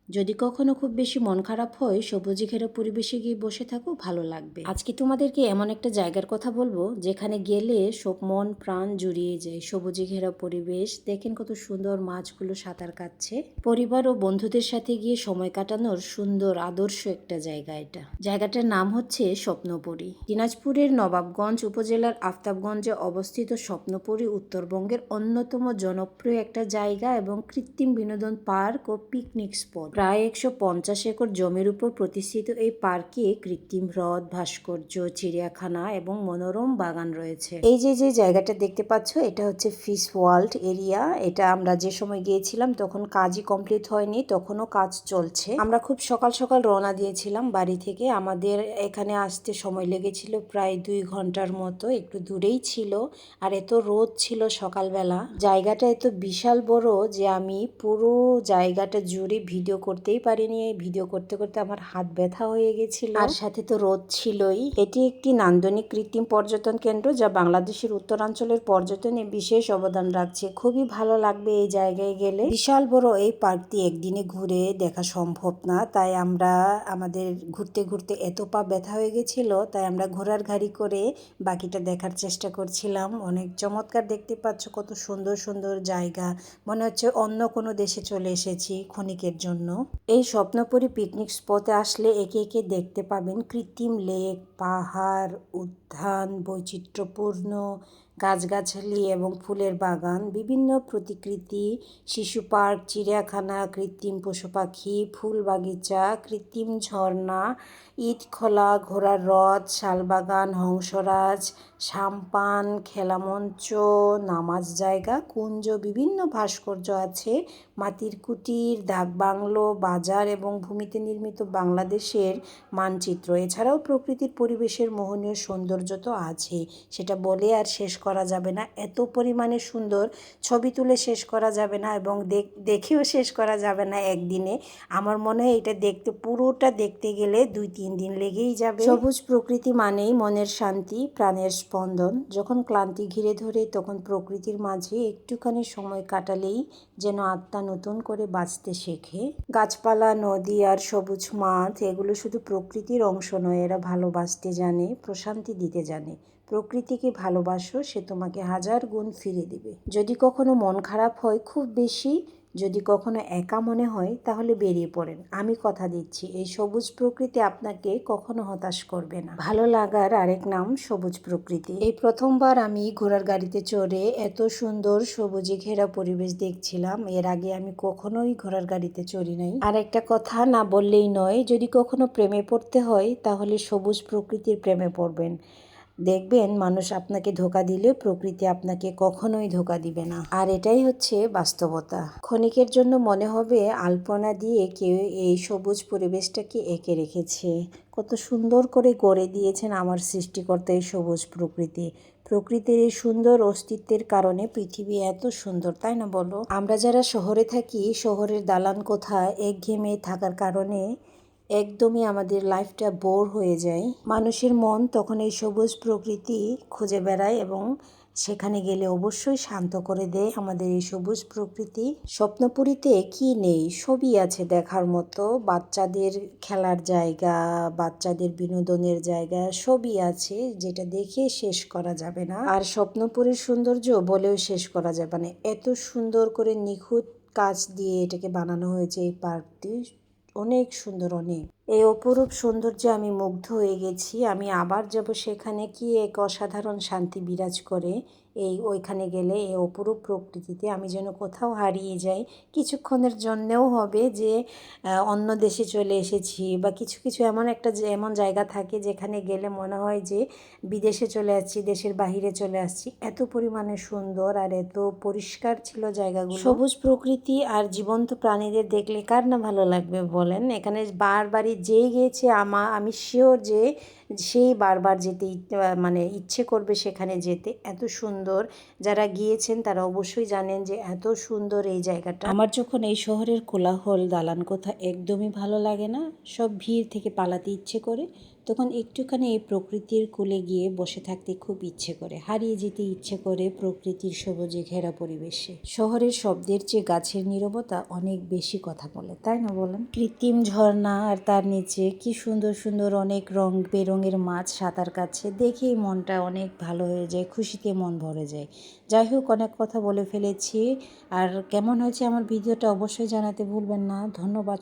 যদি কখনো খুব বেশি মন খারাপ হয়, সবুজে ঘেরা পরিবেশে গিয়ে বসে থাকো, ভালো লাগবে। আজকে তোমাদেরকে এমন একটা জায়গার কথা বলবো যেখানে গেলে সব মন প্রাণ জুড়িয়ে যায়। সবুজে ঘেরা পরিবেশ, দেখেন কত সুন্দর মাছগুলো সাঁতার কাটছে। পরিবার ও বন্ধুদের সাথে গিয়ে সময় কাটানোর সুন্দর আদর্শ একটা জায়গা এটা। জায়গাটার নাম হচ্ছে স্বপ্নপুরী। দিনাজপুরের নবাবগঞ্জ উপজেলার আফতাবগঞ্জে অবস্থিত স্বপ্নপুরী উত্তরবঙ্গের অন্যতম জনপ্রিয় একটা জায়গা এবং কৃত্রিম বিনোদন পার্ক ও পিকনিক স্পট। প্রায় 150 একর জমির উপর প্রতিষ্ঠিত এই পার্কে কৃত্রিম হ্রদ, ভাস্কর্য, চিড়িয়াখানা এবং মনোরম বাগান রয়েছে। এই যে জায়গাটা দেখতে পাচ্ছ, এটা হচ্ছে ফিশ ওয়ার্ল্ড এরিয়া। এটা আমরা যে সময় গিয়েছিলাম তখন কাজই কমপ্লিট হয়নি, তখনও কাজ চলছে। আমরা খুব সকাল সকাল রওনা দিয়েছিলাম বাড়ি থেকে। আমাদের এখানে আসতে সময় লেগেছিল প্রায় 2 ঘন্টার মতো। একটু দূরেই ছিল আর এত রোদ ছিল সকালবেলা। জায়গাটা এত বিশাল বড় যে আমি পুরো জায়গাটা জুড়ে ভিডিও করতেই পারিনি। ভিডিও করতে করতে আমার হাত ব্যথা হয়ে গেছিল, আর সাথে তো রোদ ছিলই। এটি একটি নান্দনিক কৃত্রিম পর্যটন কেন্দ্র যা বাংলাদেশের উত্তরাঞ্চলের পর্যটনে বিশেষ অবদান রাখছে। খুবই ভালো লাগবে এই জায়গায় গেলে। বিশাল বড় এই পার্কটি একদিনে ঘুরে দেখা সম্ভব না, তাই আমরা আমাদের ঘুরতে ঘুরতে এত পা ব্যথা হয়ে গেছিল, তাই আমরা ঘোড়ার গাড়ি করে বাকিটা দেখার চেষ্টা করছিলাম। অনেক চমৎকার, দেখতে পাচ্ছ কত সুন্দর সুন্দর জায়গা, মনে হচ্ছে অন্য কোনো দেশে চলে এসেছি ক্ষণিকের জন্য। এই স্বপ্নপুরী পিকনিক স্পটে আসলে একে একে দেখতে পাবেন কৃত্রিম লেক, পাহাড়, উদ্যান, বৈচিত্র্যপূর্ণ গাছগাছালি এবং ফুলের বাগান, বিভিন্ন প্রতিকৃতি, শিশু পার্ক, চিড়িয়াখানা, কৃত্রিম পশু পাখি, ফুল বাগিচা, কৃত্রিম ঝর্ণা, ইট খোলা, ঘোড়ার রথ, শালবাগান, হংসরাজ, সাম্পান, খেলামঞ্চ, নামাজ জায়গা, কুঞ্জ, বিভিন্ন ভাস্কর্য আছে, মাটির কুটির, ডাক বাংলো, বাজার এবং ভূমিতে নির্মিত বাংলাদেশের মানচিত্র। এছাড়াও প্রকৃতির পরিবেশের মোহনীয় সৌন্দর্য তো আছে, সেটা বলে আর শেষ করা যাবে না। এত পরিমাণে সুন্দর, ছবি তুলে শেষ করা যাবে না এবং দেখেও শেষ করা যাবে না একদিনে। আমার মনে হয় এটা পুরোটা দেখতে গেলে 2-3 দিন লেগেই যাবে। সবুজ প্রকৃতি মানেই মনের শান্তি, প্রাণের স্পন্দন। যখন ক্লান্তি ঘিরে ধরে তখন প্রকৃতির মাঝে একটুখানি সময় কাটালেই যেন আত্মা নতুন করে বাঁচতে শেখে। গাছপালা, নদী আর সবুজ মাঠ, এগুলো শুধু প্রকৃতির অংশ নয়, এরা ভালোবাসতে জানে, প্রশান্তি দিতে জানে। প্রকৃতিকে ভালোবাসো, সে তোমাকে 1000 গুণ ফিরে দেবে। যদি কখনো মন খারাপ হয় খুব বেশি, যদি কখনো একা মনে হয়, তাহলে বেরিয়ে পড়েন। আমি কথা দিচ্ছি, এই সবুজ প্রকৃতি আপনাকে কখনো হতাশ করবে না। ভালো লাগার আরেক নাম সবুজ প্রকৃতি। এই প্রথমবার আমি ঘোড়ার গাড়িতে চড়ে এত সুন্দর সবুজে ঘেরা পরিবেশ দেখছিলাম। এর আগে আমি কখনোই ঘোড়ার গাড়িতে চড়ি নাই। আর একটা কথা না বললেই নয়, যদি কখনো প্রেমে পড়তে হয় তাহলে সবুজ প্রকৃতির প্রেমে পড়বেন। দেখবেন মানুষ আপনাকে ধোঁকা দিলে প্রকৃতি আপনাকে কখনোই ধোঁকা দিবে না। আর এটাই হচ্ছে বাস্তবতা। ক্ষণিকের জন্য মনে হবে আলপনা দিয়ে কেউ এই সবুজ পরিবেশটাকে এঁকে রেখেছে। কত সুন্দর করে গড়ে দিয়েছেন আমার সৃষ্টিকর্তা এই সবুজ প্রকৃতি। প্রকৃতির এই সুন্দর অস্তিত্বের কারণে পৃথিবী এত সুন্দর, তাই না বলো? আমরা যারা শহরে থাকি, শহরের দালান কোঠা একঘেয়েমে থাকার কারণে একদমই আমাদের লাইফটা বোর হয়ে যায়। মানুষের মন তখন এই সবুজ প্রকৃতি খুঁজে বেড়ায় এবং সেখানে গেলে অবশ্যই শান্ত করে দেয় আমাদের এই সবুজ প্রকৃতি। স্বপ্নপুরীতে কি নেই, সবই আছে দেখার মতো। বাচ্চাদের খেলার জায়গা, বাচ্চাদের বিনোদনের জায়গা, সবই আছে, যেটা দেখে শেষ করা যাবে না। আর স্বপ্নপুরীর সৌন্দর্য বলেও শেষ করা যাবে না। এত সুন্দর করে নিখুঁত কাজ দিয়ে এটাকে বানানো হয়েছে এই পার্কটি। অনেক সুন্দর, অনেক। এই অপরূপ সৌন্দর্যে আমি মুগ্ধ হয়ে গেছি। আমি আবার যাব সেখানে, কি এক অসাধারণ শান্তি বিরাজ করে ওইখানে গেলে। এই অপরূপ প্রকৃতিতে আমি যেন কোথাও হারিয়ে যাই। কিছুক্ষণের জন্যেও হবে যে অন্য দেশে চলে এসেছি, বা কিছু কিছু এমন জায়গা থাকে যেখানে গেলে মনে হয় যে বিদেশে চলে আসছি, দেশের বাহিরে চলে আসছি। এত পরিমাণে সুন্দর আর এত পরিষ্কার ছিল জায়গাগুলো। সবুজ প্রকৃতি আর জীবন্ত প্রাণীদের দেখলে কার না ভালো লাগবে বলেন? এখানে বারবারই যেই গিয়েছে আমি শিওর যে সেই বারবার যেতে ইচ্ছে করবে সেখানে যেতে। এত সুন্দর, যারা গিয়েছেন তারা অবশ্যই জানেন যে এত সুন্দর এই জায়গাটা। আমার যখন এই শহরের কোলাহল, দালান কোঠা একদমই ভালো লাগে না, সব ভিড় থেকে পালাতে ইচ্ছে করে, তখন একটুখানি এই প্রকৃতির কোলে গিয়ে বসে থাকতে খুব ইচ্ছে করে, হারিয়ে যেতে ইচ্ছে করে প্রকৃতির সবুজে ঘেরা পরিবেশে। শহরের শব্দের চেয়ে গাছের নীরবতা অনেক বেশি কথা বলে, তাই না বলেন? কৃত্রিম ঝর্ণা আর তার নিচে কি সুন্দর সুন্দর অনেক রং বেরঙের মাছ সাঁতার কাটছে, দেখেই মনটা অনেক ভালো হয়ে যায়, খুশিতে মন ভরে যায়। যাই হোক, অনেক কথা বলে ফেলেছি। আর কেমন হয়েছে আমার ভিডিওটা অবশ্যই জানাতে ভুলবেন না। ধন্যবাদ।